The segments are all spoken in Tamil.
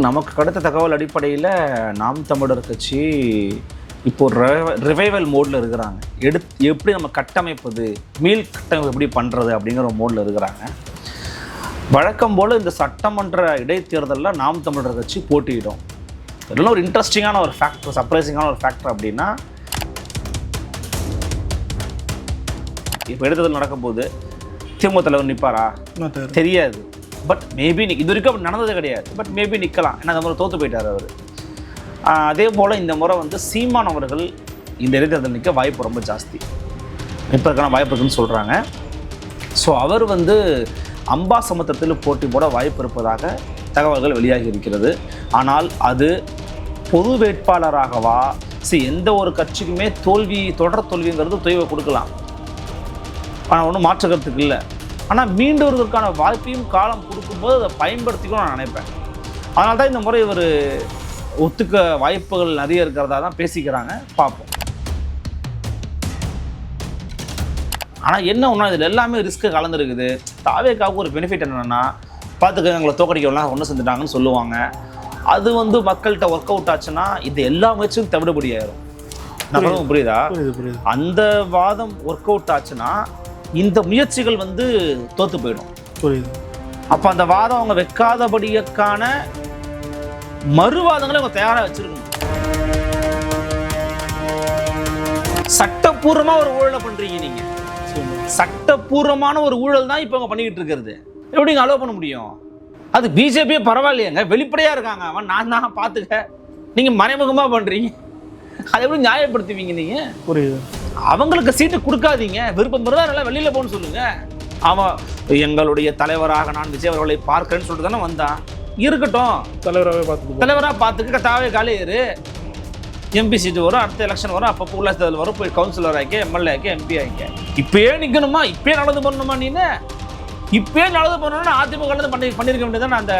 நமக்கு கிடைத்த தகவல் அடிப்படையில் நாம் தமிழர் கட்சி இப்போ ரிவைவல் மோடில் இருக்கிறாங்க. எப்படி நம்ம கட்டமைப்பது, மீள் கட்டமைப்பு எப்படி பண்ணுறது அப்படிங்கிற மோடில் இருக்கிறாங்க. வழக்கம் போல் இந்த சட்டமன்ற இடைத்தேர்தலில் நாம் தமிழர் கட்சி போட்டியிடும். இதெல்லாம் ஒரு இன்ட்ரெஸ்டிங்கான ஒரு ஃபேக்டர், சர்ப்ரைசிங்கான ஒரு ஃபேக்டர். அப்படின்னா இப்போ இடைத்தேர்தல் நடக்கும்போது திமுக தலைவர் நிற்பாரா தெரியாது. பட் மேபி இது வரைக்கும் அப்படி நடந்தது கிடையாது. பட் மேபி நிற்கலாம். ஏன்னா அந்த முறை தோற்று போயிட்டார் அவர். அதே போல் இந்த முறை சீமான் அவர்கள் இந்த இடைத்தேர்தல் நிற்க வாய்ப்பு ரொம்ப ஜாஸ்தி, நிற்பதற்கான வாய்ப்பு இருக்குன்னு சொல்கிறாங்க. ஸோ அவர் அம்பாசமுத்திரத்தில் போட்டி போட வாய்ப்பு இருப்பதாக தகவல்கள் வெளியாகி இருக்கிறது. ஆனால் அது பொது வேட்பாளராகவா, எந்த ஒரு கட்சிக்குமே தொடர் தோல்விங்கிறது தொய்வை கொடுக்கலாம். ஆனால் ஒன்றும் மாற்றுக்கிறதுக்கு இல்லை. ஆனால் மீண்டு வருவதற்கான வாய்ப்பையும் காலம் கொடுக்கும்போது அதை பயன்படுத்திக்கணும் நான் நினைப்பேன். அதனால தான் இந்த முறை இவர் ஒத்துக்க வாய்ப்புகள் நிறைய இருக்கிறதா தான் பேசிக்கிறாங்க. பார்ப்போம். ஆனால் என்ன ஒன்றா இதில் எல்லாமே ரிஸ்க்கு கலந்துருக்குது. தாவேக்காவுக்கு ஒரு பெனிஃபிட் என்னென்னா, பார்த்துக்க எங்களை தோக்கடிக்கலாம் ஒன்று செஞ்சுட்டாங்கன்னு சொல்லுவாங்க. அது மக்கள்கிட்ட ஒர்க் அவுட் ஆச்சுன்னா இது எல்லா முயற்சியும் தவிடுபடியாயிரும். நான் புரியுதா? அந்த வாதம் ஒர்க் அவுட் ஆச்சுன்னா இந்த முயற்சிகள் தோத்து போயிடும். புரியுது. அப்போ அந்த வாதம் அவங்க வைக்காதபடியக்கான மறுவாதங்களை அவங்க தயாராக வச்சிருக்கணும். சட்டப்பூர்வமா ஒரு ஊழலை பண்றீங்க நீங்க. சட்டப்பூர்வமான ஒரு ஊழல் தான் இப்போ அவங்க பண்ணிக்கிட்டு இருக்கிறது. எப்படிங்க அலோவ் பண்ண முடியும்? அது பிஜேபியே பரவாயில்லையாங்க, வெளிப்படையா இருக்காங்க. அவன் நான் தான் பார்த்துக்க, நீங்க மறைமுகமா பண்றீங்க. அதை எப்படி நியாயப்படுத்துவீங்க நீங்க? புரியுது. அவங்களுக்கு சீட்டு கொடுக்காதீங்க, விருப்பம் இருந்தால் நல்லா வெளியில போன்னு சொல்லுங்க. அவன் எங்களுடைய தலைவராக நான் விஜய் அவர்களை பார்க்கிறேன்னு சொல்லிட்டு தானே வந்தான். இருக்கட்டும், தலைவராக பார்த்துக்க. தாவே காலையரு எம்பி சீட்டு வரும், அடுத்த எலெக்ஷன் வரும், அப்போ உள்ளாட்சி தேர்தல் வரும், போய் கவுன்சிலர் ஆகிக்க, எம்எல்ஏ ஆகிக்க, எம்பி ஆகிக்க. இப்பயே நிற்கணுமா? இப்பயே நல்லது பண்ணணுமா? நீனு இப்பயே நல்லது பண்ணணும்னு அதிமுக பண்ணியிருக்க வேண்டியதானே அந்த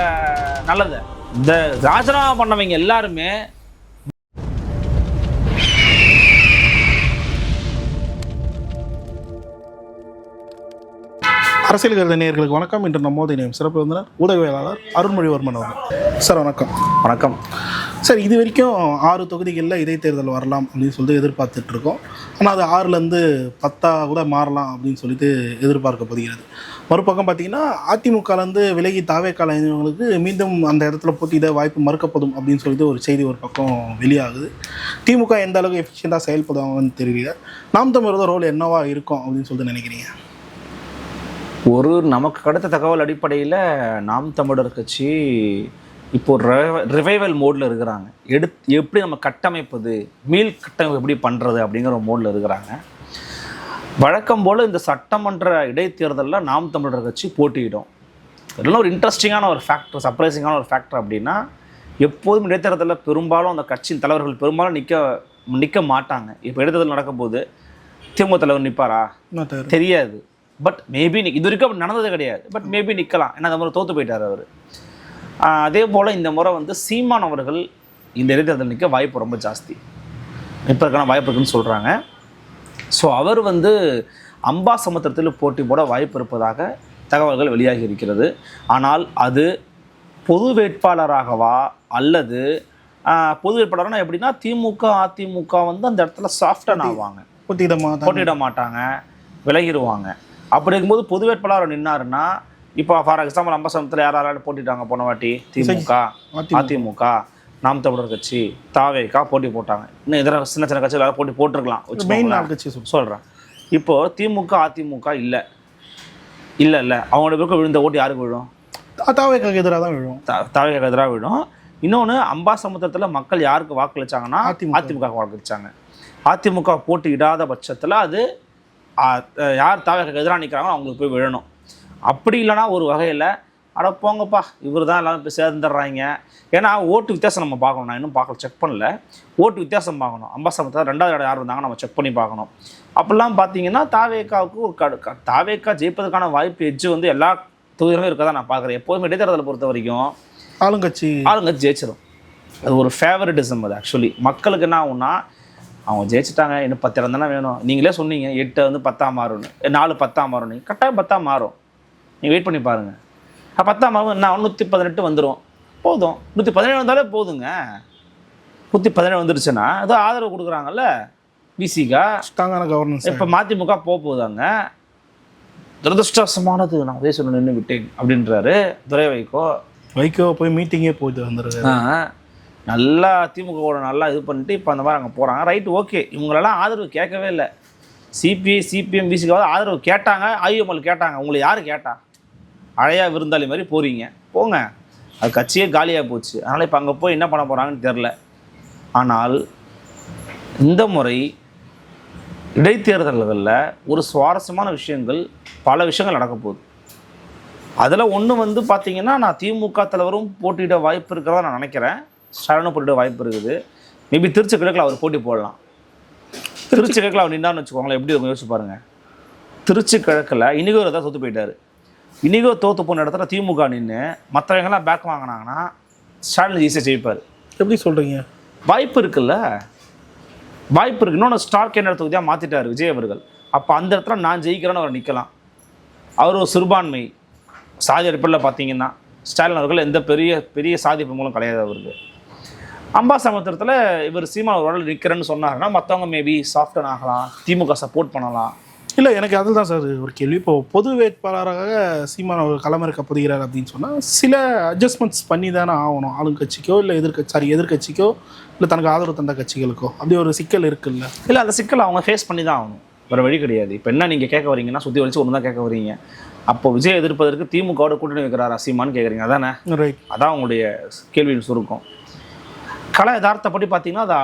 நல்லது. இந்த ராஜினாமா பண்ணவங்க எல்லாருமே அரசியல் கருத நேயர்களுக்கு வணக்கம். இன்று நம்மோது இணையும் சிறப்பு விருந்தினர் ஊடகவியலாளர் அருண்மொழிவர்மன் அவர்கள். சார் வணக்கம். வணக்கம் சார். இது வரைக்கும் 6 தொகுதிகளில் இடைத்தேர்தல் வரலாம் அப்படின்னு சொல்லிட்டு எதிர்பார்த்துட்டு இருக்கோம். ஆனால் அது 6லேருந்து 10 கூட மாறலாம் அப்படின்னு சொல்லிட்டு எதிர்பார்க்கப்படுகிறது. மறுபக்கம் பார்த்தீங்கன்னா அதிமுகலேருந்து விலகி தாவேக்கால இணைந்தவங்களுக்கு மீண்டும் அந்த இடத்துல போட்டியிட வாய்ப்பு மறுக்கப்படும் அப்படின்னு சொல்லிட்டு ஒரு செய்தி ஒரு பக்கம் வெளியாகுது. திமுக எந்த அளவுக்கு எஃபிஷியண்டாக செயல்படுவாங்கன்னு தெரியல. நாம் தமிழரோட ரோல் என்னவா இருக்கும் அப்படின்னு சொல்லிட்டு நினைக்கிறீங்க? நமக்கு கிடைத்த தகவல் அடிப்படையில் நாம் தமிழர் கட்சி இப்போ ரிவைவல் மோடில் இருக்கிறாங்க. எப்படி நம்ம கட்டமைப்பது, மீள் கட்டமைப்பு எப்படி பண்ணுறது அப்படிங்கிற மோடில் இருக்கிறாங்க. வழக்கம் போல் இந்த சட்டமன்ற இடைத்தேர்தலில் நாம் தமிழர் கட்சி போட்டியிடும். இதெல்லாம் ஒரு இன்ட்ரெஸ்டிங்கான ஒரு ஃபேக்டர், சர்ப்ரைசிங்கான ஒரு ஃபேக்டர். அப்படின்னா எப்போதும் இடைத்தேர்தலில் பெரும்பாலும் அந்த கட்சியின் தலைவர்கள் பெரும்பாலும் நிற்க மாட்டாங்க. இப்போ இடைத்தேர்தல் நடக்கும்போது திமுக தலைவர் நிற்பாரா தெரியாது. பட் மேபி இது வரைக்கும் அப்படி நடந்தது கிடையாது. பட் மேபி நிற்கலாம். ஏன்னா அந்த முறை தோற்று போயிட்டார் அவர். அதே போல் இந்த முறை சீமான் அவர்கள் இந்த இடைத்தேர்தல் நிற்க வாய்ப்பு ரொம்ப ஜாஸ்தி, நிற்பதற்கான வாய்ப்பு இருக்குன்னு சொல்கிறாங்க. ஸோ அவர் அம்பாசமுத்திரத்தில் போட்டி போட வாய்ப்பு இருப்பதாக தகவல்கள் வெளியாகி இருக்கிறது. ஆனால் அது பொது வேட்பாளராகவா அல்லது பொது வேட்பாளர்னா எப்படின்னா திமுக அதிமுக அந்த இடத்துல சாஃப்டன் ஆவாங்க, போட்டியிட மாட்டாங்க, விலகிடுவாங்க. அப்படி இருக்கும்போது பொது வேட்பாளர் நின்னாருன்னா, இப்போ ஃபார் எக்ஸாம்பிள் அம்பாசமுத்திரத்தில் யாராலும் போட்டிட்டாங்க போன வாட்டி? திமுக, அதிமுக, நாம் தமிழர் கட்சி, தாவேக்கா போட்டி போட்டாங்க. இன்னும் இதர சின்ன சின்ன கட்சி எல்லாரும் போட்டி போட்டிருக்கலாம் சொல்கிறேன். இப்போது திமுக அதிமுக இல்லை அவங்களோட பேருக்கு விழுந்த ஓட்டு யாருக்கு விழும்? தாவேக்காக்கு எதிராக தான் விழும். தாவேக்காக்கு எதிராக விழும். இன்னொன்று, அம்பாசமுத்திரத்தில் மக்கள் யாருக்கு வாக்களிச்சாங்கன்னா அதிமுக வாக்களிச்சாங்க. அதிமுக போட்டியிடாத பட்சத்தில் அது யார் தாவேக்காக்கு எதிராக நிற்கிறாங்களோ அவங்களுக்கு போய் விழணும். அப்படி இல்லைனா ஒரு வகையில் அட போங்கப்பா இவர் தான் எல்லாரும் போய் சேர்ந்துடுறாங்க. ஏன்னா ஓட்டு வித்தியாசம் நம்ம பார்க்கணும். நான் இன்னும் செக் பண்ணல. ஓட்டு வித்தியாசம் பார்க்கணும். அம்பாசமுத்திரத்தில் 2வது இடம் யார் இருந்தாங்க நம்ம செக் பண்ணி பார்க்கணும். அப்படிலாம் பார்த்தீங்கன்னா தாவேக்காவுக்கு ஒரு தாவேக்கா ஜெயிப்பதற்கான வாய்ப்பு எஜ்ஜு எல்லா தொகுதிகளும் இருக்க தான் நான் பார்க்குறேன். எப்போதுமே இடைத்தேர்தலை பொறுத்த வரைக்கும் ஆளுங்கட்சி ஜெயிச்சிடும். அது ஒரு ஃபேவரட்டிசம். அது ஆக்சுவலி மக்களுக்கு என்ன ஆகும்னா, அவங்க ஜெயிச்சிட்டாங்க, இன்னும் 10 இடம் தானே வேணும். நீங்களே சொன்னீங்க 8 10 மாறும்னு, 4 10 மாறும். கட்டாயம் 10 மாறும். நீங்கள் வெயிட் பண்ணி பாருங்கள். 10 மாறும் என்ன 118 வந்துடும். போதும். 117 வந்தாலே போதுங்க. 117 வந்துருச்சுன்னா ஏதோ ஆதரவு கொடுக்குறாங்கல்ல விசிகா, ஸ்ட்ராங்கான கவர்னன்ஸ். இப்போ மதிமுக போகுதாங்க. துரதிருஷ்டவசமானது, நான் உதய சொல்ல நின்று விட்டேன் அப்படின்றாரு துரை வைகோ போய் மீட்டிங்கே போயிட்டு வந்துடுறாரு. நல்லா திமுகவோட நல்லா இது பண்ணிட்டு இப்போ அந்த மாதிரி அங்கே போகிறாங்க. Right, okay. இவங்களெல்லாம் ஆதரவு கேட்கவே இல்லை. சிபிஐ சிபிஎம் விசிகாவது ஆதரவு கேட்டாங்க, ஐஎம்எல் கேட்டாங்க. உங்களை யார் கேட்டா? அழையா விருந்தாளி மாதிரி போகிறீங்க, போங்க. அது கட்சியே காலியாக போச்சு. அதனால் இப்போ அங்கே போய் என்ன பண்ண போகிறாங்கன்னு தெரில. ஆனால் இந்த முறை இடைத்தேர்தல்களில் ஒரு சுவாரஸ்யமான விஷயங்கள், பல விஷயங்கள் நடக்க போகுது. அதில் ஒன்று பார்த்தீங்கன்னா, நான் திமுக தலைவரும் போட்டியிட வாய்ப்பு இருக்கிறதா நான் நினைக்கிறேன். ஸ்டாலினும் போட்டியிட வாய்ப்பு இருக்குது. மேபி திருச்சி கிழக்கில் அவர் போட்டி போடலாம். திருச்சி கிழக்கில் அவர் நின்னான்னு வச்சுக்கோங்களேன், எப்படி இருக்கும் யோசிச்சு பாருங்கள். திருச்சி கிழக்கில் இனிகோ தான் தோற்று போயிட்டார். இனிகோ தோற்று போன இடத்துல திமுக நின்று மற்றவங்கெல்லாம் பேக் வாங்கினாங்கன்னா ஸ்டாலின் ஈஸியாக ஜெயிப்பார். எப்படி சொல்கிறீங்க? வாய்ப்பு இருக்குல்ல, வாய்ப்பு இருக்குது. இன்னொன்று ஸ்டார் கேண்டர் தொகுதியாக மாற்றிட்டார் விஜய் அவர்கள். அப்போ அந்த இடத்துல நான் ஜெயிக்கிறேன்னு அவர் நிற்கலாம். அவர் ஒரு சிறுபான்மை சாதி அடிப்படையில் பார்த்தீங்கன்னா ஸ்டாலின் அவர்கள் எந்த பெரிய சாதி பொங்கலும் கிடையாது அவருக்கு. அம்பாசமுத்திரத்தில் இவர் சீமான் ஒரு நிற்கிறேன்னு சொன்னாருன்னா மற்றவங்க மேபி சாஃப்டன் ஆகலாம், திமுக சப்போர்ட் பண்ணலாம். இல்லை, எனக்கு அதில் தான் சார் ஒரு கேள்வி. இப்போ பொது வேட்பாளராக சீமான் அவர் களமிறக்கப்படுகிறார் அப்படின்னு சொன்னால் சில அட்ஜஸ்ட்மெண்ட்ஸ் பண்ணி தானே ஆகணும். ஆளுங்கட்சிக்கோ இல்லை எதிர்கட்சிக்கோ இல்லை தனக்கு ஆதரவு தந்த கட்சிகளுக்கோ அப்படி ஒரு சிக்கல் இருக்குல்ல? இல்லை, அந்த சிக்கல் அவங்க ஃபேஸ் பண்ணி தான் ஆகணும், வேறு வழி கிடையாது. இப்போ என்ன நீங்கள் கேட்க வரீங்கன்னா சுற்றி வலிச்சு ஒன்று தான் கேட்க வரீங்க. அப்போ விஜய் எதிர்ப்பதற்கு திமுகவோட கூட்டணி வைக்கிறாரா சீமான்னு கேட்குறீங்க, அதானே? ரைட். அதான் உங்களுடைய கேள்வியின் சுருக்கம். கலை யதார்த்தப்படி பார்த்தீங்கன்னா அதை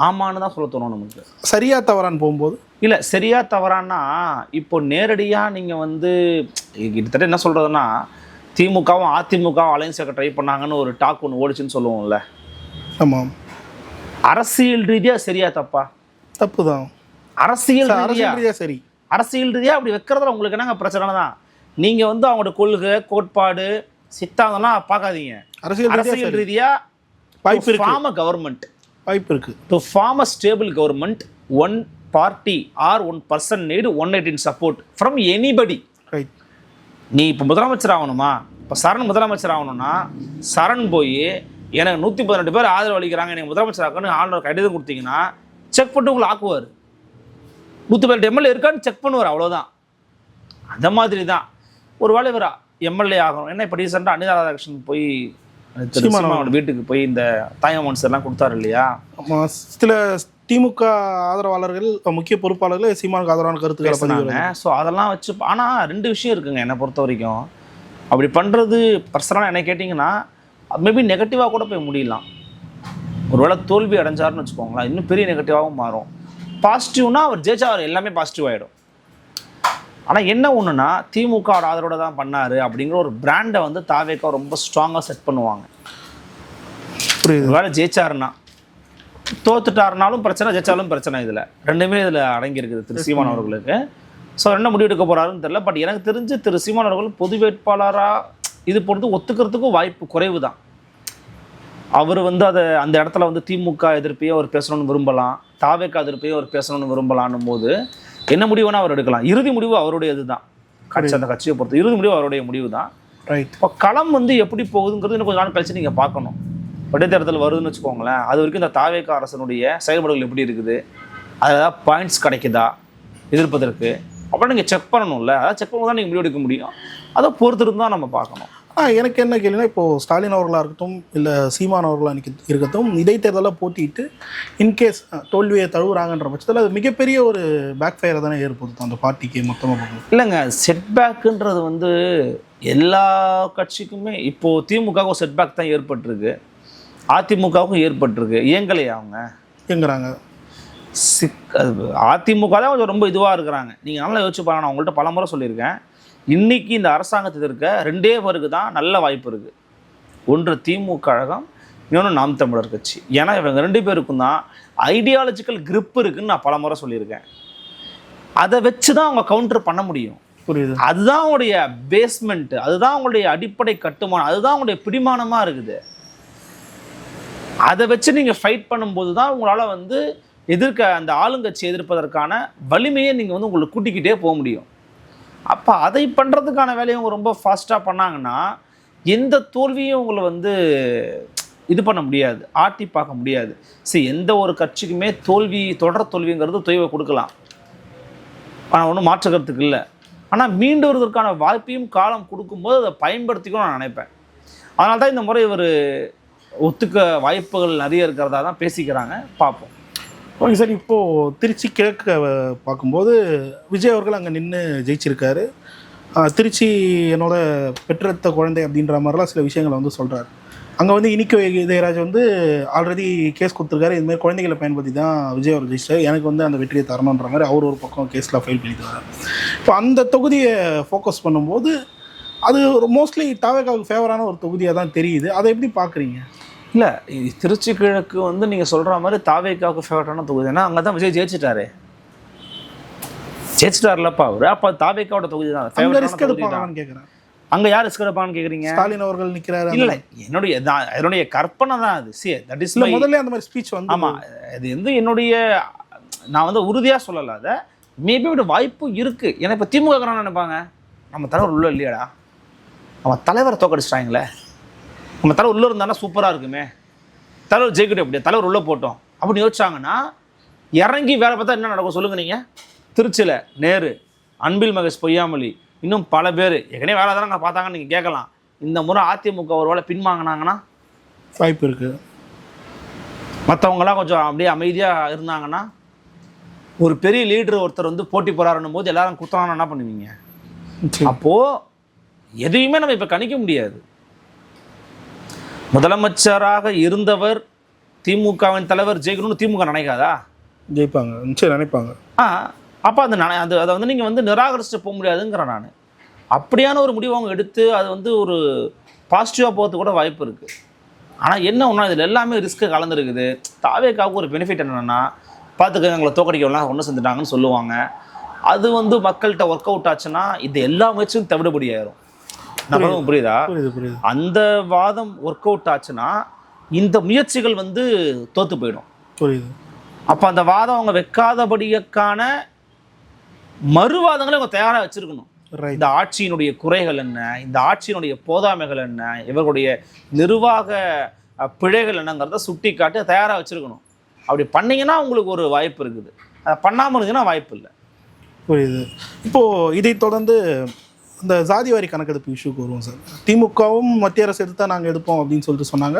ஆமான்னு தான் சொல்ல தோணும் நமக்கு. சரியா தவறான்னு போகும்போது இல்லை, சரியா தவறான்னா இப்போ நேரடியாக நீங்கள் கிட்டத்தட்ட என்ன சொல்கிறதுனா, திமுகவும் அதிமுகவும் அலைன்ஸ் சேர்க்க ட்ரை பண்ணாங்கன்னு ஒரு டாக் ஒன்று ஓடிச்சுன்னு சொல்லுவோம்ல. ஆமாம். அரசியல் ரீதியாக சரியா தப்பா? தப்பு தான். அரசியல் ரீதியாக சரி. அரசியல் ரீதியாக அப்படி வைக்கிறதுல உங்களுக்கு என்னங்க பிரச்சனை தான்? நீங்கள் அவங்களோட கொள்கை கோட்பாடு சித்தாந்தம்லாம் பார்க்காதீங்க. அரசியல் ரீதியாக வாய்ப்பு இருக்கு. ஃபார்ம் அ கவர்மெண்ட், வாய்ப்பு இருக்கு. To form a stable government, one party or 1% needs 118 support from anybody. Right. நீ இப்போ முதலமைச்சர் ஆகணுமா? இப்போ சரண் முதலமைச்சர் ஆகணும்னா சரண் போய் எனக்கு 118 பேர் ஆதரவு அளிக்கிறாங்க, எனக்கு முதலமைச்சர் ஆகணும்னு ஆளுநர் கடிதம் கொடுத்தீங்கன்னா செக் பண்ணிட்டு உங்களை ஆக்குவார். 118 எம்எல்ஏ இருக்கான்னு செக் பண்ணுவார், அவ்வளோதான். அந்த மாதிரி தான் ஒரு வேளை இவர் எம்எல்ஏ ஆகணும். என்ன இப்போ ரீசெண்டாக அனிதா ராதாகிருஷ்ணன் போய் சீமானோட வீட்டுக்கு போய் இந்த தாயமான்ஸ் எல்லாம் கொடுத்தாரு இல்லையா? சில திமுக ஆதரவாளர்கள் முக்கிய பொறுப்பாளர்கள் சீமானுக்கு ஆதரவான கருத்துக்களை பதிவாங்க. ஸோ அதெல்லாம் வச்சு ஆனால் 2 விஷயம் இருக்குங்க என்னை பொறுத்த வரைக்கும். அப்படி பண்ணுறது பர்சனலாக என்ன கேட்டிங்கன்னா மேபி நெகட்டிவாக கூட போய் முடியலாம். ஒருவேளை தோல்வி அடைஞ்சாருன்னு வச்சுக்கோங்களேன், இன்னும் பெரிய நெகட்டிவாகவும் மாறும். பாசிட்டிவ்னா அவர் ஜெயிச்சா அவர் எல்லாமே பாசிட்டிவ் ஆகிடும். ஆனால் என்ன ஒன்றுனா திமுக ஆதரவோட தான் பண்ணார் அப்படிங்கிற ஒரு பிராண்டை தாவேக்கா ரொம்ப ஸ்ட்ராங்காக செட் பண்ணுவாங்க. ஒருவேளை ஜெயிச்சாருன்னா, தோத்துட்டாருனாலும் பிரச்சனை, ஜெயிச்சாலும் பிரச்சனை. இதில் ரெண்டுமே இதில் அடங்கியிருக்குது திரு சீமான் அவர்களுக்கு. ஸோ என்ன முடிவு எடுக்க போகிறாருன்னு தெரியல. பட் எனக்கு தெரிஞ்சு திரு சீமான் அவர்கள் பொது வேட்பாளராக இது பொறுத்து ஒத்துக்கிறதுக்கும் வாய்ப்பு குறைவு தான். அவர் அதை அந்த இடத்துல திமுக எதிர்ப்பையே அவர் பேசணும்னு விரும்பலாம், தாவேக்கா எதிர்ப்பையே அவர் பேசணும்னு விரும்பலான்னும் போது என்ன முடிவுனா அவர் எடுக்கலாம். இறுதி முடிவு அவருடையது தான். அந்த கட்சியை பொறுத்து இறுதி முடிவு அவருடைய முடிவு தான். ரைட். இப்போ களம் எப்படி போகுதுங்கிறது இன்னும் கொஞ்சம் நாள் கழிச்சு நீங்கள் பார்க்கணும். இடைத்தேர்தல் வருதுன்னு வச்சுக்கோங்களேன், அது வரைக்கும் இந்த தாவேக்கா அரசனுடைய செயல்பாடுகள் எப்படி இருக்குது, அதில் ஏதாவது பாயிண்ட்ஸ் கிடைக்குதா எதிர்ப்பதற்கு, அப்புறம் நீங்கள் செக் பண்ணணும்ல. அதாவது செக் பண்ணி தான் நீங்கள் முடிவு எடுக்க முடியும். அதை பொறுத்திருந்து தான் நம்ம பார்க்கணும். எனக்கு என்ன கேள்வினா, இப்போது ஸ்டாலின் அவர்களாக இருக்கட்டும் இல்லை சீமான் அவர்களாக இருக்கட்டும், இடைத்தேர்தலில் போட்டிட்டு இன்கேஸ் தோல்வியை தழுவுறாங்கன்ற பட்சத்தில் அது மிகப்பெரிய ஒரு பேக் ஃபயரை தானே ஏற்படுத்தும் அந்த பார்ட்டிக்கு மொத்தமாக பார்க்கணும். இல்லைங்க, செட்பேக்குன்றது எல்லா கட்சிக்குமே இப்போது திமுகவுக்கும் செட்பேக் தான் ஏற்பட்டிருக்கு, அதிமுகவுக்கும் ஏற்பட்டிருக்கு. இயங்கலையா அவங்க? இயங்குறாங்க. அதிமுக தான் கொஞ்சம் ரொம்ப இதுவாக இருக்கிறாங்க. நீங்கள் நல்லா யோசிச்சு பாருங்க. நான் உங்கள்கிட்ட பல முறை சொல்லியிருக்கேன், இன்றைக்கி இந்த அரசாங்கத்தில் இருக்க 2 பேருக்கு தான் நல்ல வாய்ப்பு இருக்குது. ஒன்று திமுக கழகம், இன்னொன்று நாம் தமிழர் கட்சி. ஏன்னா இவங்க 2 பேருக்கும் தான் ஐடியாலஜிக்கல் கிரிப் இருக்குதுன்னு நான் பல முறை சொல்லியிருக்கேன். அதை வச்சு தான் அவங்க கவுண்டர் பண்ண முடியும். புரியுது? அதுதான் அவங்களுடைய பேஸ்மெண்ட்டு, அதுதான் அவங்களுடைய அடிப்படை கட்டுமானம், அதுதான் அவங்களுடைய பிடிமானமாக இருக்குது. அதை வச்சு நீங்கள் ஃபைட் பண்ணும்போது தான் உங்களால் எதிர்க்க அந்த ஆளுங்கட்சி எதிர்ப்பதற்கான வலிமையை நீங்கள் உங்களுக்கு கூட்டிக்கிட்டே போக முடியும். அப்போ அதை பண்ணுறதுக்கான வேலையை அவங்க ரொம்ப ஃபாஸ்ட்டாக பண்ணாங்கன்னா எந்த தோல்வியும் உங்களை வந்து இது பண்ண முடியாது, ஆட்டி பார்க்க முடியாது. சரி, எந்த ஒரு கட்சிக்குமே தொடர் தோல்விங்கிறது தொய்வை கொடுக்கலாம், ஆனால் ஒன்றும் மாற்றுக்கிறதுக்கு இல்லை. ஆனால் மீண்டு வருவதற்கான வாய்ப்பையும் காலம் கொடுக்கும்போது அதை பயன்படுத்திக்கணும்னு நான் நினைப்பேன். அதனால தான் இந்த முறை இவர் ஒத்துக்க வாய்ப்புகள் நிறைய இருக்கிறதா தான் பேசிக்கிறாங்க. பார்ப்போம். ஓகே சார், இப்போது திருச்சி கிழக்கு பார்க்கும்போது விஜய் அவர்கள் அங்கே நின்று ஜெயிச்சிருக்காரு. திருச்சி என்னோட பெற்றெடுத்த குழந்தை அப்படின்ற மாதிரிலாம் சில விஷயங்களை வந்து சொல்கிறார். அங்கே வந்து இனிக்கோ இதயராஜ் வந்து ஆல்ரெடி கேஸ் கொடுத்துருக்காரு, இதுமாதிரி குழந்தைகளை பயன்படுத்தி தான் விஜய் அவர் ஜெயிச்சார், எனக்கு வந்து அந்த வெற்றியை தரணுன்ற மாதிரி அவர் ஒரு பக்கம் கேஸில் ஃபைல் பண்ணிட்டு வரார். இப்போ அந்த தொகுதியை ஃபோக்கஸ் பண்ணும்போது அது ஒரு மோஸ்ட்லி தாவேகாவுக்கு ஃபேவரான ஒரு தொகுதியாக தான் தெரியுது. அதை எப்படி பார்க்குறீங்க? இல்லை, திருச்சி கிழக்கு வந்து நீங்கள் சொல்கிற மாதிரி தாவேகாவுக்கு ஃபேவரட்டான தொகுதி. ஏன்னா அங்கே தான் விஜய் ஜெயிச்சிட்டாருலப்பா அவர். அப்போ தாவேகாவோட தொகுதி தான் ரிஸ்க் எடுப்பாங்கன்னு கேட்குறேன். அங்கே யார் ரிஸ்க் எடுப்பாங்கன்னு கேட்குறீங்க? ஸ்டாலின் அவர்கள் நிற்கிறாரு. இல்லை, என்னுடைய கற்பனை தான் அது. தட் இஸ் முதல்ல அந்த மாதிரி ஸ்பீச் வந்து. ஆமாம், இது வந்து நான் வந்து உறுதியாக சொல்லலை, அதை மேபி ஒரு வாய்ப்பு இருக்குது. ஏன்னா இப்போ திமுக நினைப்பாங்க, நம்ம தலைவர் உள்ள இல்லையாடா, நம்ம தலைவரை தோக்கடிச்சிட்டாங்களே, நம்ம தலைவர் உள்ளே இருந்தாலும் சூப்பராக இருக்குமே, தலைவர் ஜெயிக்கிட்டு எப்படியா, தலைவர் உள்ளே போட்டோம் அப்படின்னு யோசிச்சாங்கன்னா இறங்கி வேலை பார்த்தா என்ன நடக்கும் சொல்லுங்கள் நீங்கள்? திருச்சியில் நேரு, அன்பில் மகேஷ் பொய்யாமொழி, இன்னும் பல பேர் ஏற்கனவே வேலை தானே பார்த்தாங்கன்னு நீங்கள் கேட்கலாம். இந்த முறை அதிமுக ஒரு வேளை பின்வாங்கினாங்கன்னா வாய்ப்பு இருக்குது. மற்றவங்களாம் கொஞ்சம் அப்படியே அமைதியாக இருந்தாங்கன்னா, ஒரு பெரிய லீடர் ஒருத்தர் வந்து போட்டி போகிறாருன்னும் போது எல்லாரும் குத்தனான்னு என்ன பண்ணுவீங்க? அப்போது எதையுமே நம்ம இப்போ கணிக்க முடியாது. முதலமைச்சராக இருந்தவர் திமுகவின் தலைவர் ஜெயிக்கணும்னு திமுக நினைக்காதா? ஜெயிப்பாங்க, நிச்சயம் நினைப்பாங்க. அப்போ அதை வந்து நீங்கள் வந்து நிராகரிச்சுட்டு போக முடியாதுங்கிறேன் நான். அப்படியான ஒரு முடிவு அவங்க எடுத்து அது வந்து ஒரு பாசிட்டிவாக போகிறதுக்கு கூட வாய்ப்பு இருக்குது. ஆனால் என்ன ஒன்றா இதில் எல்லாமே ரிஸ்க்கு கலந்துருக்குது. தாவேக்காவுக்கு ஒரு பெனிஃபிட் என்னென்னா, பார்த்துக்க எங்களை தோக்கடிக்கலாம் ஒன்று செஞ்சுட்டாங்கன்னு சொல்லுவாங்க. அது வந்து மக்கள்கிட்ட ஒர்க் அவுட் ஆச்சுன்னா இது எல்லா முயற்சியும் தவிடுபடி ஆயிரும். நான் புரியுதா? அந்த வாதம் ஒர்க் அவுட் ஆச்சுன்னா இந்த முயற்சிகள் வந்து தோற்று போயிடும். புரியுது. அப்போ அந்த வாதம் அவங்க வைக்காதபடியான மறுவாதங்களை அவங்க தயாராக வச்சிருக்கணும். இந்த ஆட்சியினுடைய குறைகள் என்ன, இந்த ஆட்சியினுடைய போதாமைகள் என்ன, இவர்களுடைய நிர்வாக பிழைகள் என்னங்கிறத சுட்டி காட்டி தயாராக வச்சிருக்கணும். அப்படி பண்ணீங்கன்னா உங்களுக்கு ஒரு வாய்ப்பு இருக்குது. அதை பண்ணாமல் இருந்தீங்கன்னா வாய்ப்பு இல்லை. புரியுது. இப்போது இதை தொடர்ந்து இந்த ஜாதிவாரி கணக்கெடுப்பு இஷ்யூக்கு வருவோம் சார். திமுகவும் மத்திய அரசு எடுத்து தான் நாங்கள் எடுப்போம் அப்படின்னு சொல்லிட்டு சொன்னாங்க.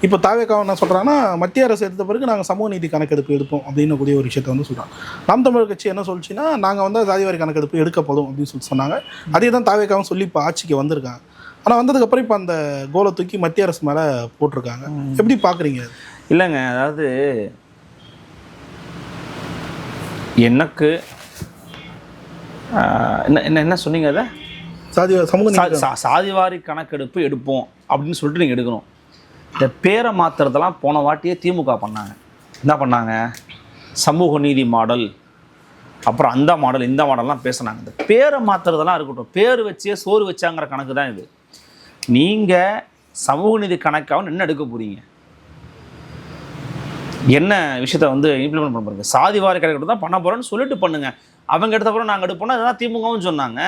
இப்போ தாவேக்காவும் என்ன சொல்கிறாங்கன்னா, மத்திய அரசு எடுத்த பிறகு நாங்கள் சமூக நீதி கணக்கெடுப்பு எடுப்போம் அப்படின்னு கூடிய ஒரு விஷயத்தை வந்து சொல்கிறாங்க. நாம் தமிழர் கட்சி என்ன சொல்லிச்சுன்னா, நாங்கள் வந்து ஜாதிவாரி கணக்கெடுப்பு எடுக்கப்படும் அப்படின்னு சொல்லி சொன்னாங்க. அதே தான் தாவேக்காவும் சொல்லி இப்போ ஆட்சிக்கு வந்திருக்காங்க. ஆனால் வந்ததுக்கப்புறம் இப்போ அந்த கோலை தூக்கி மத்திய அரசு மேலே போட்டிருக்காங்க. எப்படி பார்க்குறீங்க? இல்லைங்க, அதாவது எனக்கு என்ன சொன்னீங்க? அதை சாதிவாரி கணக்கெடுப்பு எடுப்போம் அப்படின்னு சொல்லிட்டு நீங்கள் எடுக்கணும். இந்த பேரை மாற்றுறதெல்லாம் போன வாட்டியே திமுக பண்ணாங்க. என்ன பண்ணாங்க? சமூக நீதி மாடல், அப்புறம் அந்த மாடல் இந்த மாடல்லாம் பேசுனாங்க. இந்த பேரை மாற்றுறதெல்லாம் இருக்கட்டும், பேர் வச்சே சோறு வச்சாங்கிற கணக்கு தான் இது. நீங்கள் சமூக நீதி கணக்காகவும் என்ன எடுக்க போகிறீங்க? என்ன விஷயத்த வந்து இம்ப்ளிமெண்ட் பண்ண போகிறீங்க? சாதிவாரி கணக்கெடுப்பு தான் பண்ண போகிறோன்னு சொல்லிட்டு பண்ணுங்கள். அவங்க எடுத்தப்பறம் நாங்கள் எடுப்போம்னா அதுதான் திமுகவும் சொன்னாங்க.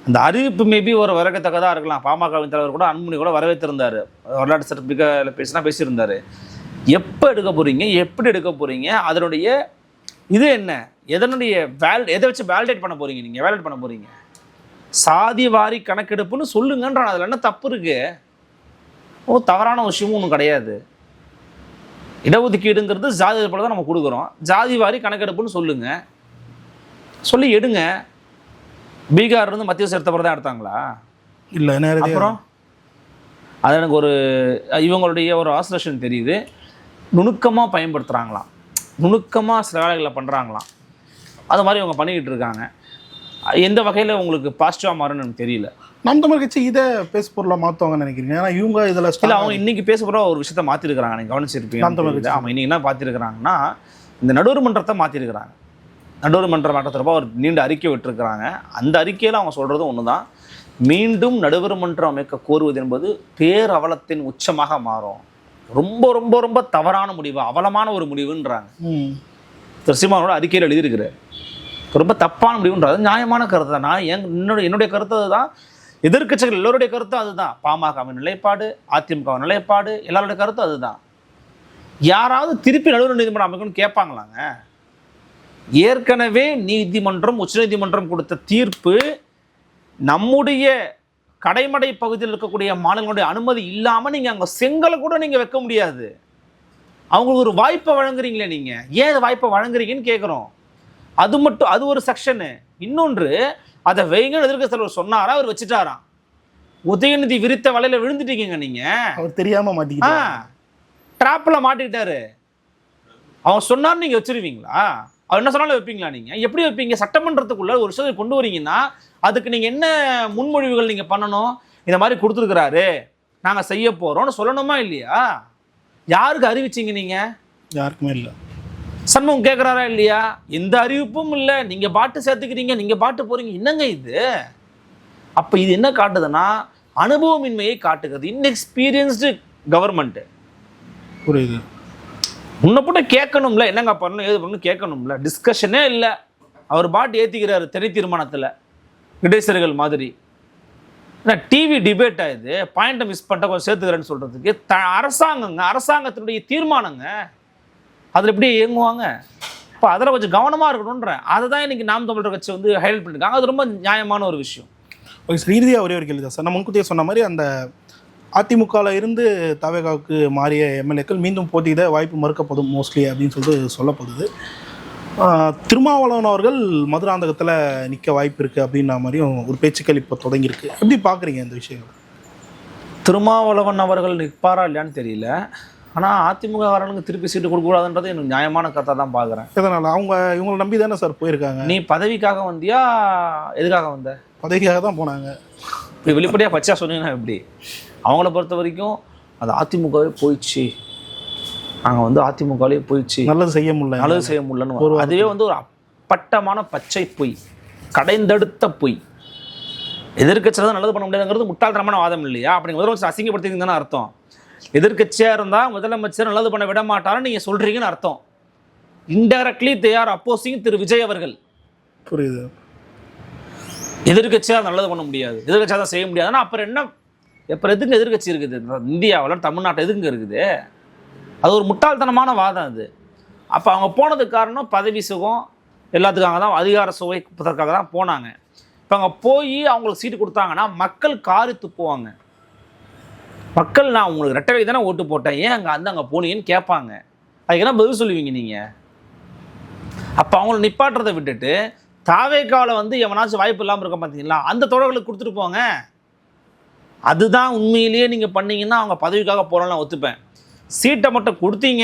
அந்த அறிவிப்பு மேபி ஒரு வரவேற்கத்தக்கதாக இருக்கலாம். பாமகவின் தலைவர் கூட அன்புமணி கூட வரவேற்றிருந்தார், வரலாற்று சிறப்புமிக்க பேசியிருந்தார். எப்போ எடுக்க போகிறீங்க, எப்படி எடுக்க போகிறீங்க, அதனுடைய இது என்ன, எதனுடைய எதை வச்சு வேலிடேட் பண்ண போகிறீங்க? நீங்கள் வேலிடேட் பண்ண போகிறீங்க சாதி வாரி கணக்கெடுப்புன்னு சொல்லுங்கன்றான். அதில் என்ன தப்பு இருக்குது? தவறான விஷயமும் ஒன்றும் கிடையாது. இடஒதுக்கீடுங்கிறது ஜாதி போல தான் நம்ம கொடுக்குறோம். ஜாதி வாரி கணக்கெடுப்புன்னு சொல்லுங்கள், சொல்லி எடுங்க. பீகார் இருந்து மத்திய சேர்த்தப்பறம் தான் எடுத்தாங்களா? இல்லை. அப்புறம் அது எனக்கு இவங்களுடைய ஒரு ஆசோசியேஷன் தெரியுது. நுணுக்கமாக பயன்படுத்துகிறாங்களாம், நுணுக்கமாக சில வேலைகளை பண்ணுறாங்களாம். அது மாதிரி இவங்க பண்ணிக்கிட்டு இருக்காங்க. எந்த வகையில் உங்களுக்கு பாசிட்டிவாக மாறுன்னு எனக்கு தெரியல. நாம் தமிழ் கட்சி இதை பேச பொருளாக மாற்றுவாங்கன்னு நினைக்கிறீங்க? ஏன்னா இவங்க இதில் இல்லை, அவங்க இன்றைக்கி பேச பொருளாக ஒரு விஷயத்த மாற்றிருக்கிறாங்க. நீங்கள் கவனிச்சிருப்பீங்க. நாம் தமிழ் கட்சி ஆமாம், இன்றைக்கி என்ன மாற்றிருக்கிறாங்கன்னா, இந்த நடுவர் மன்றத்தை மாற்றிருக்கிறாங்க. நடுவர் மன்ற மாற்றத்திறப்போ ஒரு நீண்ட அறிக்கை விட்டுருக்கிறாங்க. அந்த அறிக்கையில் அவங்க சொல்கிறது ஒன்று தான், மீண்டும் நடுவர் மன்றம் அமைக்க கோருவது என்பது பேரவலத்தின் உச்சமாக மாறும். ரொம்ப ரொம்ப ரொம்ப தவறான முடிவு, அவலமான ஒரு முடிவுன்றாங்க. திரு சீமானோட அறிக்கையில் எழுதியிருக்கிறார். ரொம்ப தப்பான முடிவுன்றது நியாயமான கருத்து தான். நான் என்னுடைய கருத்து தான். எதிர்க்கட்சிகள் எல்லோருடைய கருத்தும் அதுதான். பாமகவின் நிலைப்பாடு, அதிமுக நிலைப்பாடு, எல்லாருடைய கருத்தும் அதுதான். யாராவது திருப்பி நடுவர் நீதிமன்றம் அமைக்கணும்னு கேட்பாங்களாங்க? ஏற்கனவே நீதிமன்றம், உச்சநீதிமன்றம் கொடுத்த தீர்ப்பு நம்முடைய கடைமடை பகுதியில் இருக்கக்கூடிய மாநிலங்களுடைய அனுமதி இல்லாமல் நீங்கள் அங்கே செங்கலை கூட நீங்கள் வைக்க முடியாது. அவங்களுக்கு ஒரு வாய்ப்பை வழங்குறீங்களே, நீங்கள் ஏன் வாய்ப்பை வழங்குறீங்கன்னு கேட்குறோம். அது மட்டும், அது ஒரு செக்ஷனு. இன்னொன்று, அதை வைங்கன்னு எதிர்க்க தலைவர் சொன்னாரா, அவர் வச்சுட்டாராம். உதயநிதி விரித்த வலையில் விழுந்துட்டீங்க நீங்கள். அவர் தெரியாமல் மாட்டிக்கிட்டா, ட்ராப்பில் மாட்டிக்கிட்டாரு. அவன் சொன்னார், நீங்கள் வச்சிருவீங்களா? அவர் என்ன சொன்னாலும் வைப்பீங்களா? நீங்கள் எப்படி வைப்பீங்க? சட்டமன்றத்துக்குள்ள ஒரு விஷயத்தை கொண்டு வரீங்கன்னா அதுக்கு நீங்கள் என்ன முன்மொழிவுகள் நீங்கள் பண்ணணும்? இந்த மாதிரி கொடுத்துருக்குறாரு, நாங்கள் செய்ய போகிறோம்னு சொல்லணுமா இல்லையா? யாருக்கு அறிவிச்சிங்க நீங்கள்? யாருக்குமே இல்லை. சண்முகம் கேட்குறாரா இல்லையா? எந்த அறிவிப்பும் இல்லை, நீங்கள் பாட்டு சேர்த்துக்கிறீங்க, நீங்கள் பாட்டு போகிறீங்க. என்னங்க இது? அப்போ இது என்ன காட்டுதுன்னா அனுபவமின்மையை காட்டுகிறது. Inexperienced government. புரியுது. முன்ன போட்டு கேட்கணும்ல, என்னங்க பண்ணணும் ஏது பண்ணணும் கேட்கணும்ல. டிஸ்கஷனே இல்லை, அவர் பாட்டு ஏற்றிக்கிறாரு தனி தீர்மானத்தில் இடைசர்கள் மாதிரி. ஏன்னா டிவி டிபேட் ஆகுது, பாயிண்ட்டை மிஸ் பண்ணிட்ட கொஞ்சம் சேர்த்துக்கிறேன்னு சொல்கிறதுக்கு அரசாங்கங்க, அரசாங்கத்தினுடைய தீர்மானங்க, அதில் எப்படி இயங்குவாங்க? இப்போ அதில் கொஞ்சம் கவனமாக இருக்கணுன்றேன். அதை தான் இன்றைக்கி நாம் தமிழர் கட்சி வந்து ஹைலைட் பண்ணியிருக்காங்க. அது ரொம்ப நியாயமான ஒரு விஷயம். ஓகே சார், இறுதியாக ஒரே ஒரு கேள்வி தான் சார். நான் முன்கூட்டியே சொன்ன மாதிரி அந்த அதிமுகவில் இருந்து தவேகாவுக்கு மாறிய எம்எல்ஏக்கள் மீண்டும் போட்டியிட வாய்ப்பு மறுக்கப்படும் மோஸ்ட்லி அப்படின்னு சொல்லிட்டு சொல்லப்படுது. திருமாவளவன் அவர்கள் மதுராந்தகத்தில் நிற்க வாய்ப்பு இருக்குது அப்படின்ற மாதிரியும் ஒரு பேச்சுக்கள் இப்போ தொடங்கியிருக்கு. எப்படி பார்க்குறீங்க இந்த விஷயங்கள்? திருமாவளவன் அவர்கள் நிற்பாரா இல்லையான்னு தெரியல. ஆனால் அதிமுககாரனுக்கு திருப்பி சீட்டு கொடுக்கக்கூடாதுன்றது எனக்கு நியாயமான கருத்தாக தான் பார்க்குறேன். எதனால்? இவங்களை நம்பி தானே சார் போயிருக்காங்க. நீ பதவிக்காக வந்தியா, எதுக்காக வந்த? பதவிக்காக தான் போனாங்க. இப்போ வெளிப்படையாக பச்சையாக சொன்னீங்கன்னா எப்படி? அவங்கள பொறுத்த வரைக்கும் அது அதிமுகவே போயிடுச்சு, நாங்கள் வந்து அதிமுகவே போயிடுச்சு, நல்லது செய்ய முடியலன்னு அதுவே வந்து ஒரு அப்பட்டமான பச்சை பொய், கடைந்தெடுத்த பொய். எதிர்க்கட்சியில் தான் நல்லது பண்ண முடியாதுங்கிறது முட்டாள்தனமான வாதம் இல்லையா? அப்படி முதலமைச்சர் அசிங்கப்படுத்திங்க தானே அர்த்தம். எதிர்க்கட்சியாக இருந்தால் முதலமைச்சர் நல்லது பண்ண விட மாட்டாருன்னு நீங்கள் சொல்கிறீங்கன்னு அர்த்தம். இன்டைரக்ட்லி தே ஆர் அப்போசிங் திரு விஜய் அவர்கள். புரியுது. எதிர்க்கட்சியாக நல்லது பண்ண முடியாது, எதிர்க்கட்சியாக தான் செய்ய முடியாதுன்னா அப்புறம் என்ன? எப்போ எதுங்க எதிர்க்கட்சி இருக்குது இந்தியாவில், தமிழ்நாட்டில் எதுங்க இருக்குது? அது ஒரு முட்டாள்தனமான வாதம் அது. அப்போ அவங்க போனதுக்கு காரணம் பதவி சுகம் எல்லாத்துக்காக தான், அதிகார சுவைப்பதற்காக தான் போனாங்க. இப்போ அங்கே போய் அவங்களுக்கு சீட்டு கொடுத்தாங்கன்னா மக்கள் காரி துப்புவாங்க. மக்கள் நான் உங்களுக்கு ரெட்டை தானே ஓட்டு போட்டேன், ஏன் அங்கே போனீங்கன்னு கேட்பாங்க. அதுக்கு என்ன பதில் சொல்லுவீங்க நீங்கள்? அப்போ அவங்கள நிப்பாட்டுறதை விட்டுட்டு தாவேக்காவில் வந்து எவனாச்சும் வாய்ப்பு இல்லாமல் இருக்க பார்த்தீங்களா, அந்த தொடர்களுக்கு கொடுத்துட்டு போங்க. அதுதான் உண்மையிலேயே நீங்கள் பண்ணீங்கன்னா அவங்க பதவிக்காக போகலாம் ஒத்துப்பேன். சீட்டை மட்டும் கொடுத்தீங்க,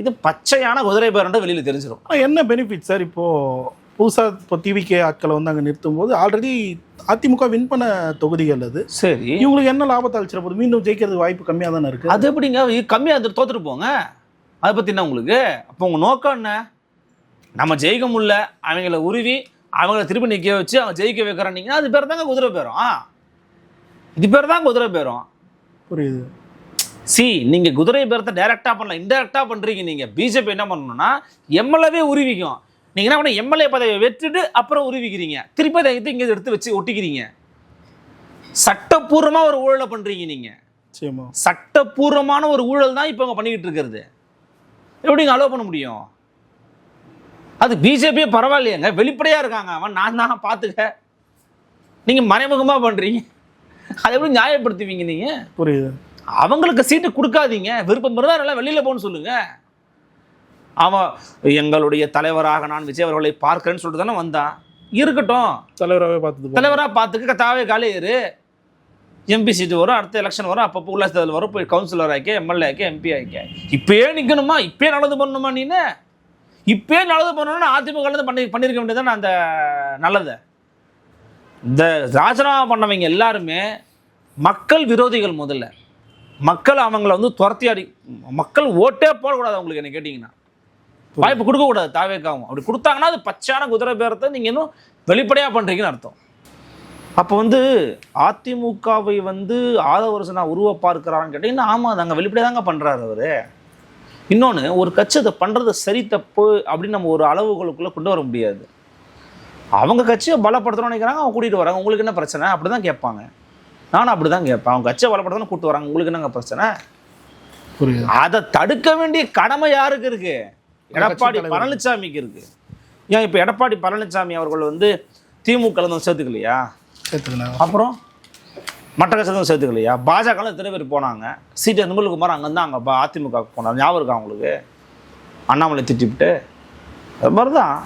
இது பச்சையான குதிரை பேரண்ட வெளியில் தெரிஞ்சிடும். ஆனால் என்ன பெனிஃபிட் சார்? இப்போது புதுசாக இப்போ டிவிகே ஆட்களை வந்து அங்கே நிறுத்தும் போது ஆல்ரெடி அதிமுக வின் பண்ண தொகுதிகள் அது. சரி, இவங்களுக்கு என்ன லாபத்தை அளிச்சிட போது? மீண்டும் ஜெயிக்கிறதுக்கு வாய்ப்பு கம்மியாக தானே இருக்குது. அது எப்படிங்க கம்மியாக தோற்றுட்டு போங்க? அதை பற்றி என்ன உங்களுக்கு? அப்போ உங்கள் நோக்கம் என்ன? நம்ம ஜெயிக்க முடியல, அவங்கள உருவி அவங்கள திருப்பி நிற்க வச்சு அவங்க ஜெயிக்க வைக்கிறோன்னீங்கன்னா அது பேர் தாங்க குதிரை பேரும். இது பேர் தான் குதிரை பேரும். புரியுது. நீங்கள் குதிரை பேரத்தை டைரெக்டாக பண்ணலாம், இன்டெரக்டாக பண்ணுறீங்க. நீங்கள் பிஜேபி என்ன பண்ணணும்னா எம்எல்ஏவே உருவிக்கும். நீங்கள் என்ன பண்ண, எம்எல்ஏ பதவியை வெற்றிட்டு அப்புறம் உருவிக்கிறீங்க, திருப்பி அதை இங்கே எடுத்து வச்சு ஒட்டிக்கிறீங்க. சட்டப்பூர்வமாக ஒரு ஊழலை பண்ணுறீங்க நீங்கள். சட்டப்பூர்வமான ஒரு ஊழல் தான் இப்போ அவங்க பண்ணிக்கிட்டு இருக்கிறது. எப்படிங்க அலோவ் பண்ண முடியும்? அது பிஜேபியே பரவாயில்லையாங்க, வெளிப்படையாக இருக்காங்க. அவன் நான் தான் பார்த்துக்க, நீங்கள் மறைமுகமாக பண்ணுறீங்க. அதை எப்படி நியாயப்படுத்துவீங்க நீங்கள்? புரியுது. அவங்களுக்கு சீட்டு கொடுக்காதீங்க, விருப்பம் இருந்தால் நல்லா வெளியில் போகணும்னு சொல்லுங்கள். அவன் எங்களுடைய தலைவராக நான் விஜய் அவர்களை பார்க்கிறேன்னு சொல்லிட்டு தானே வந்தான். இருக்கட்டும், தலைவராக பார்த்துக்க. தாவே காலையரு எம்பி சீட்டு வரும், அடுத்த எலெக்ஷன் வரும், அப்பப்போ உள்ளாட்சி தேர்தல் வரும், போய் கவுன்சிலர் ஆக்கி எம்எல்ஏ ஆக்கி எம்பி ஆக்கி இப்பயே நிற்கணுமா? இப்பயே நல்லது பண்ணணுமா? நீனு இப்பயே நல்லது பண்ணணும்னா அதிமுக பண்ணியிருக்க வேண்டியதானே அந்த நல்லதை. இந்த ராஜினாமா பண்ணவங்க எல்லாருமே மக்கள் விரோதிகள். முதல்ல மக்கள் அவங்கள வந்து துரத்தி அடி, மக்கள் ஓட்டே போடக்கூடாது அவங்களுக்கு. என்ன கேட்டிங்கன்னா வாய்ப்பு கொடுக்கக்கூடாது தாவேக்காவும். அப்படி கொடுத்தாங்கன்னா அது பச்சையான குதிரை பேரத்தை நீங்கள் இன்னும் வெளிப்படையாக பண்ணுறீங்கன்னு அர்த்தம். அப்போ வந்து அதிமுகவை வந்து ஆதவரசனா உருவ பார்க்கிறான்னு கேட்டிங்கன்னா ஆமாம், அது அங்கே வெளிப்படையாக தாங்க பண்ணுறாரு அவர். இன்னொன்று, ஒரு கட்சி அதை பண்ணுறது சரி தப்பு அப்படின்னு நம்ம ஒரு அளவுகளுக்குள்ளே கொண்டு வர முடியாது. அவங்க கட்சியை பலப்படுத்தணும்னு நினைக்கிறாங்க, அவங்க கூட்டிகிட்டு வராங்க. உங்களுக்கு என்ன பிரச்சனை? அப்படி தான் கேட்பாங்க. நானும் அப்படி தான் கேட்பேன். அவங்க கட்சியை பலப்படுத்தணும் கூப்பிட்டு வராங்க, உங்களுக்கு என்னங்க பிரச்சனை? புரியுது. அதை தடுக்க வேண்டிய கடமை யாருக்கு இருக்கு? எடப்பாடி பழனிசாமிக்கு இருக்கு. ஏன் இப்போ எடப்பாடி பழனிசாமி அவர்கள் வந்து திமுக சேர்த்துக்கலையா? சேர்த்துக்கணும். அப்புறம் மற்ற கட்சி சேர்த்துக்கலையா? பாஜக எத்தனை பேர் போனாங்க? சீட்டு நிர்மல்குமார் அங்கேருந்து அங்கே அதிமுக போனார். ஞாபகம் இருக்கா அவங்களுக்கு? அண்ணாமலை திட்டிவிட்டு அது மாதிரி தான்.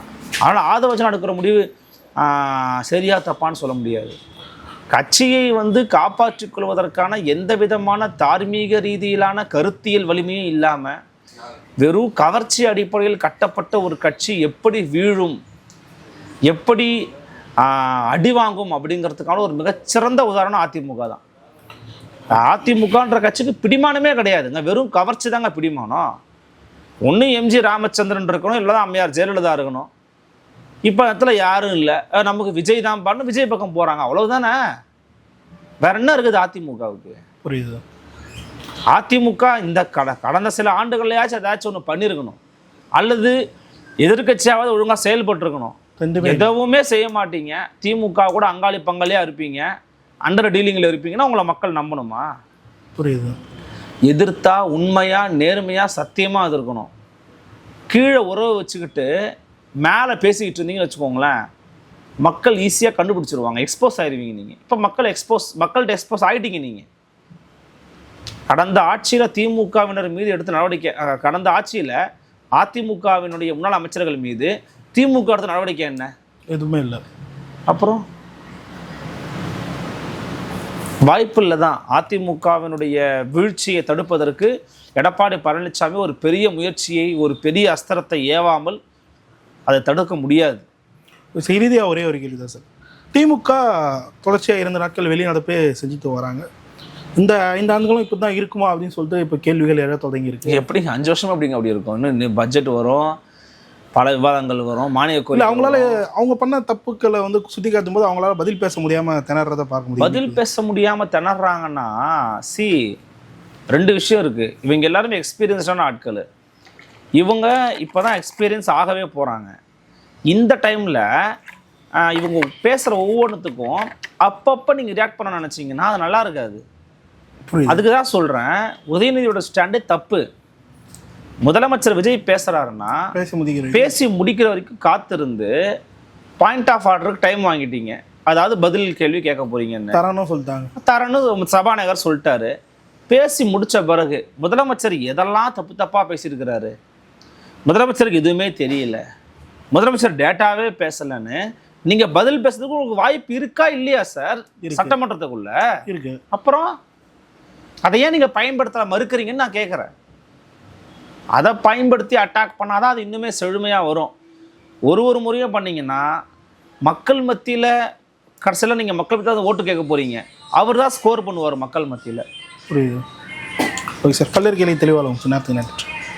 ஆனால் ஆத வச்சு எடுக்கிற முடிவு சரியா தப்பான்னு சொல்ல முடியாது. கட்சியை வந்து காப்பாற்றிக் கொள்வதற்கான எந்த விதமான தார்மீக ரீதியிலான கருத்தியல் வலிமையும் இல்லாமல் வெறும் கவர்ச்சி அடிப்படையில் கட்டப்பட்ட ஒரு கட்சி எப்படி வீழும், எப்படி அடி வாங்கும் அப்படிங்கிறதுக்கான ஒரு மிகச்சிறந்த உதாரணம் அதிமுக தான். அதிமுகன்ற கட்சிக்கு பிடிமானமே கிடையாதுங்க, வெறும் கவர்ச்சி தாங்க பிடிமானம். ஒன்று எம்ஜி ராமச்சந்திரன் இருக்கணும், இல்லை தான் அம்மையார் ஜெயலலிதா இருக்கணும். இப்போ இடத்துல யாரும் இல்லை, நமக்கு விஜய் தான் பாருன்னு விஜய் பக்கம் போகிறாங்க, அவ்வளவுதானே. வேற என்ன இருக்குது அதிமுகவுக்கு? புரியுது. அதிமுக இந்த கடந்த சில ஆண்டுகள்லையாச்சும் ஏதாச்சும் ஒன்று பண்ணியிருக்கணும், அல்லது எதிர்கட்சியாவது ஒழுங்காக செயல்பட்டுருக்கணும். எதுவுமே செய்ய மாட்டீங்க. திமுக கூட அங்காளி பங்காளியாக இருப்பீங்க, அண்டர் டீலிங்கில் இருப்பீங்கன்னா உங்களை மக்கள் நம்பணுமா? புரியுது. எதிர்த்தா உண்மையாக நேர்மையாக சத்தியமாக அது இருக்கணும். கீழே உறவு வச்சுக்கிட்டு மேலே பேசிக்கிட்டு இருந்தீங்கன்னு வச்சுக்கோங்களேன், மக்கள் ஈஸியாக கண்டுபிடிச்சிருவாங்க, எக்ஸ்போஸ் ஆயிடுவீங்க நீங்கள். இப்போ மக்கள்கிட்ட எக்ஸ்போஸ் ஆகிட்டீங்க நீங்கள். கடந்த ஆட்சியில் திமுகவினர் மீது எடுத்த நடவடிக்கை, கடந்த ஆட்சியில் அதிமுகவினுடைய முன்னாள் அமைச்சர்கள் மீது திமுக எடுத்த நடவடிக்கை என்ன? எதுவுமே இல்லை. அப்புறம் வாய்ப்பு இல்லை தான். அதிமுகவினுடைய வீழ்ச்சியை தடுப்பதற்கு எடப்பாடி பழனிசாமி ஒரு பெரிய முயற்சியை, ஒரு பெரிய அஸ்திரத்தை ஏவாமல் அதை தடுக்க முடியாது. செய்தியாக ஒரே ஒரு கேள்வி தான் சார். திமுக தொடர்ச்சியாக 2 நாட்கள் வெளிநடப்பே செஞ்சுட்டு வராங்க. இந்த 5 ஆண்டுகளும் இப்போ தான் இருக்குமா அப்படின்னு சொல்லிட்டு இப்போ கேள்விகள் எழ தொடங்கியிருக்கு. எப்படிங்க 5 வருஷம் அப்படிங்க அப்படி இருக்கும்? இன்னும் பட்ஜெட் வரும், பல விவாதங்கள் வரும், மானிய கோரிக்கை. அவங்களால அவங்க பண்ண தப்புக்களை வந்து சுட்டி காட்டும் போது அவங்களால பதில் பேச முடியாமல் திணறதை பார்க்க முடியும். பதில் பேச முடியாமல் திணறாங்கன்னா ரெண்டு விஷயம் இருக்குது. இவங்க எல்லாருமே எக்ஸ்பீரியன்ஸ்டான ஆட்கள். இவங்க இப்போ தான் எக்ஸ்பீரியன்ஸ் ஆகவே போகிறாங்க. இந்த டைமில் இவங்க பேசுகிற ஒவ்வொன்றுத்துக்கும் அப்பப்போ நீங்கள் ரியாக்ட் பண்ண நினச்சிங்கன்னா அது நல்லா இருக்காது. அதுக்கு தான் சொல்கிறேன், உதயநிதியோட ஸ்டாண்டே தப்பு. முதலமைச்சர் விஜய் பேசுகிறாருன்னா பேசி முடிக்கிற வரைக்கும் காத்திருந்து பாயிண்ட் ஆஃப் ஆர்டருக்கு டைம் வாங்கிட்டீங்க. அதாவது பதில் கேள்வி கேட்க போறீங்கன்னு தரணும் சொல்லிட்டாங்க. தரணும் சபாநாயகர் சொல்லிட்டாரு. பேசி முடித்த பிறகு முதலமைச்சர் எதெல்லாம் தப்பாக பேசியிருக்கிறாரு, முதலமைச்சருக்கு எதுவுமே தெரியல, முதலமைச்சர் டேட்டாவே பேசலைன்னு நீங்கள் பதில் பேசுறதுக்கு உங்களுக்கு வாய்ப்பு இருக்கா இல்லையா சார்? சட்டமன்றத்துக்குள்ள இருக்கு. அப்புறம் அதை ஏன் நீங்கள் பயன்படுத்த மறுக்கிறீங்கன்னு நான் கேட்குறேன். அதை பயன்படுத்தி அட்டாக் பண்ணாதான் அது இன்னுமே செழுமையாக வரும். ஒரு முறையும் பண்ணிங்கன்னா மக்கள் மத்தியில் கடைசியில் நீங்கள் மக்கள் மத்தியில் ஓட்டு கேட்க போகிறீங்க, அவர் தான் ஸ்கோர் பண்ணுவார் மக்கள் மத்தியில். புரியுது. ஓகே சார், பல்லர் கேள்வி தெளிவாக நேரத்துக்கு நன்றி.